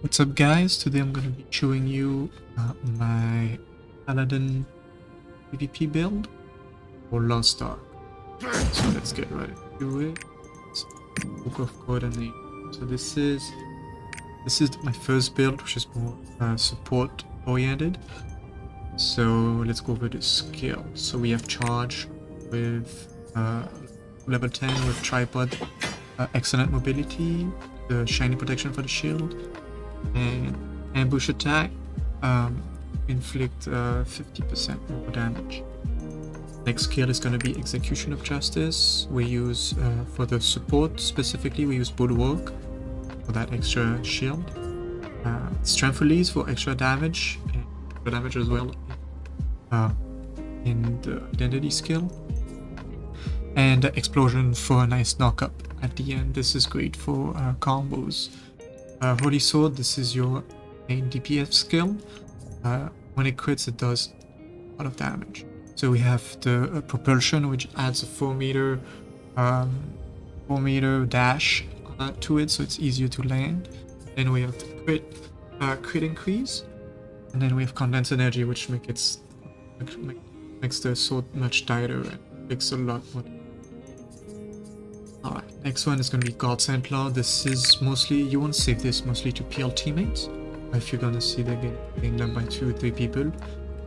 What's up guys, today I'm going to be showing you my Paladin PVP build for Lost Ark. So let's get right into it. Book of Coordinate. So this is my first build, which is more support oriented. So let's go over the skill. So we have charge with level 10 with tripod, excellent mobility, the shiny protection for the shield, and ambush attack, inflict 50% more damage. Next skill is going to be Execution of Justice. We use for the support specifically, we use Bulwark for that extra shield. Strength Release for extra damage, and extra damage as well in the Identity skill. And Explosion for a nice knock-up at the end. This is great for combos. Holy Sword, this is your main DPS skill. When it crits, it does a lot of damage. So we have the propulsion, which adds a 4 meter dash to it, so it's easier to land. Then we have the crit increase, and then we have Condensed Energy, which makes the sword much tighter and makes a lot more. Alright, next one is going to be Godsend Law. This is mostly, you want to save this mostly to PL teammates. If you're going to see they're getting done by 2 or 3 people,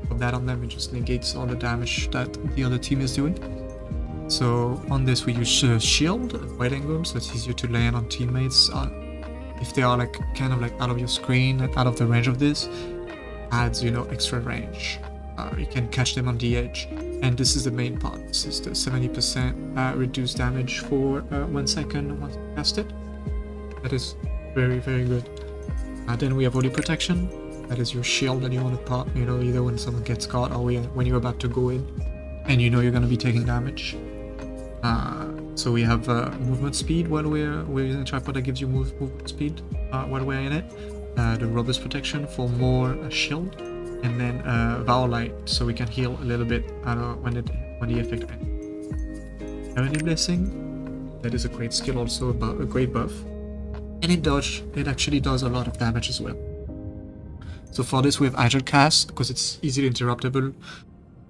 put that on them, it just negates all the damage that the other team is doing. So on this we use shield, wide angle, so it's easier to land on teammates. If they are like kind of like out of your screen, out of the range of this, adds, you know, extra range. You can catch them on the edge. And this is the main part. This is the 70% reduced damage for 1 second once you cast it. That is very, very good. Then we have Holy Protection. That is your shield that you want to pop, you know, either when someone gets caught or when you're about to go in and you know you're going to be taking damage. So we have movement speed while we're using a tripod that gives you movement speed while we're in it. The Robust Protection for more shield. And then Vow Light, so we can heal a little bit when the effect ends. Heavenly Blessing, that is a great skill, also a great buff, and it actually does a lot of damage as well. So for this we have Agile Cast because it's easily interruptible.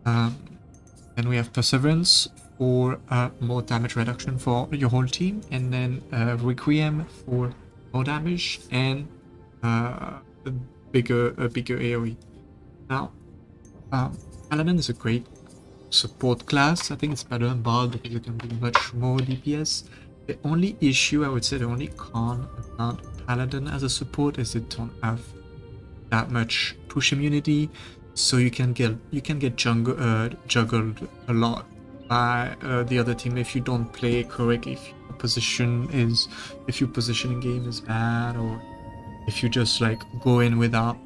Then we have Perseverance for more damage reduction for your whole team, and then Requiem for more damage and a bigger AoE. Now, Paladin is a great support class. I think it's better than Bard because you can do much more DPS. The only issue, I would say, the only con about Paladin as a support is it don't have that much push immunity, so you can get juggled a lot by the other team if you don't play correctly. If your positioning game is bad, or if you just like go in without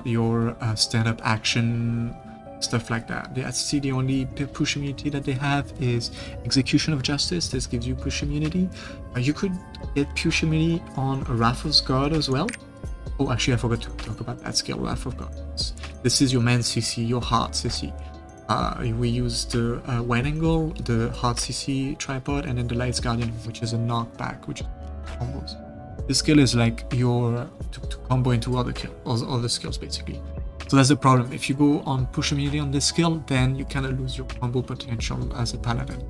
your stand-up action, stuff like that. That's the only push immunity that they have is Execution of Justice. This gives you push immunity. You could get push immunity on Wrath of God as well. Oh, actually I forgot to talk about that skill, Wrath of God. This is your main CC, your hard CC. We use the wide angle, the hard CC tripod, and then the Lights Guardian, which is a knockback, which is combos. This skill is like your to combo into other skills basically. So that's the problem. If you go on push immunity on this skill, then you kind of lose your combo potential as a Paladin.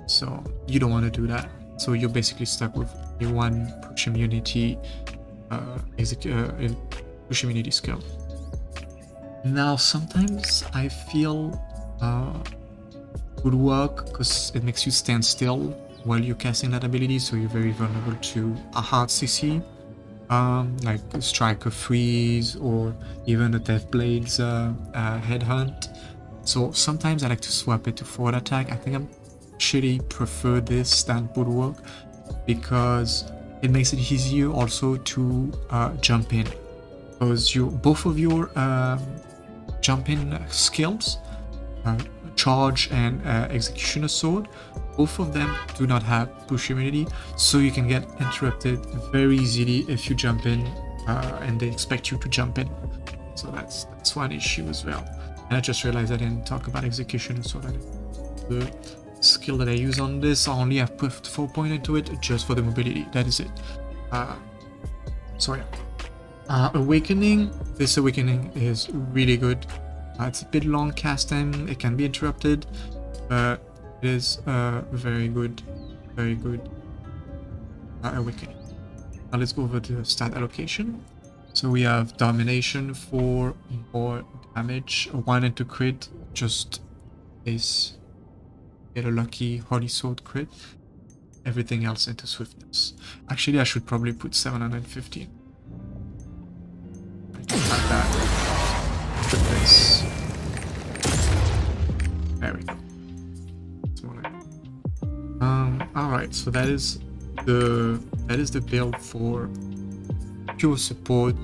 So you don't want to do that. So you're basically stuck with your one push immunity push immunity skill. Now sometimes I feel would work because it makes you stand still while you're casting that ability, so you're very vulnerable to a hard CC, like a Striker Freeze or even a Deathblade's Headhunt. So sometimes I like to swap it to forward attack. I think I actually prefer this than Bulwark because it makes it easier also to jump in, because both of your jump in skills, charge and Execution of Sword, both of them do not have push immunity, so you can get interrupted very easily if you jump in and they expect you to jump in. So that's one issue as well. And I just realized I didn't talk about Execution of Sword. The skill that I use on this, I only have put 4 points into it just for the mobility. That is it. So yeah. Awakening. This Awakening is really good. It's a bit long cast time. It can be interrupted, but it is very good Awakening. Now let's go over to stat allocation. So we have Domination for more damage, 1 into crit, just is get a lucky Holy Sword crit. Everything else into Swiftness. Actually, I should probably put 715. I can have that. Put this. There we go. Alright, so that is the build for pure support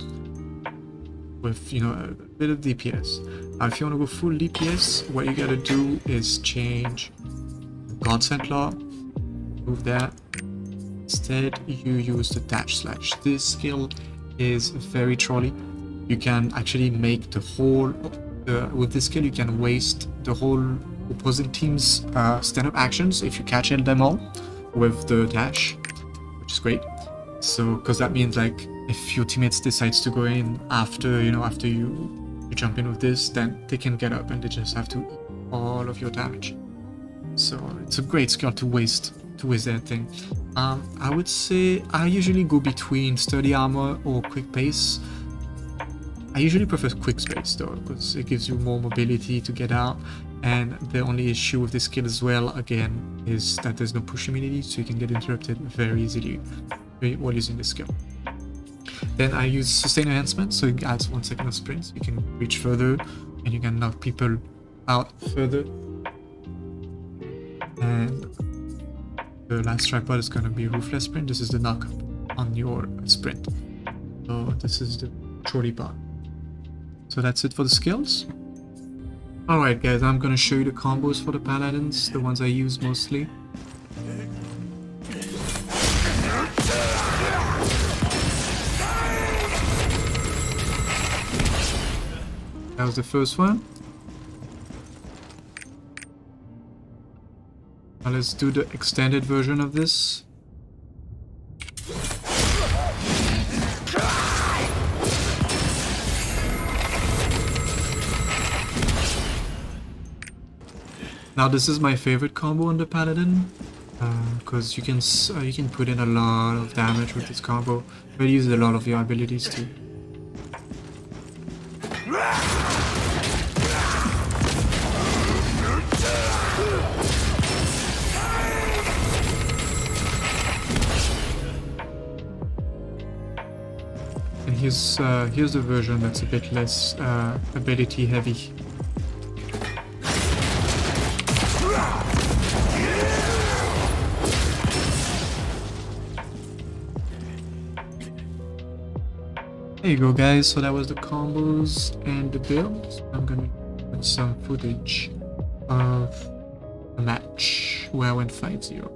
with, you know, a bit of DPS. Now if you want to go full DPS, what you gotta do is change Godsent Law, move that. Instead you use the dash slash. This skill is very trolly. You can actually make the whole with this skill you can waste the whole opposing team's stand-up actions if you catch them all with the dash, which is great. So because that means like if your teammates decides to go in after you jump in with this, then they can get up and they just have to eat all of your damage. So it's a great skill to waste that thing. I would say I usually go between sturdy armor or quick pace. I usually prefer quick space though, because it gives you more mobility to get out, and the only issue with this skill as well, again, is that there's no push immunity, so you can get interrupted very easily while using this skill. Then I use Sustain Enhancement, so it adds 1 second of sprint, so you can reach further, and you can knock people out further. And the last tripod is going to be Ruthless Sprint. This is the knockup on your sprint. So this is the trolley part. So that's it for the skills. Alright guys, I'm gonna show you the combos for the Paladins, the ones I use mostly. That was the first one. Now let's do the extended version of this. Now this is my favorite combo on the Paladin, because you can put in a lot of damage with this combo, but use a lot of your abilities too. And here's the version that's a bit less ability heavy. There you go guys, so that was the combos and the build. I'm gonna put some footage of a match where I went 5-0.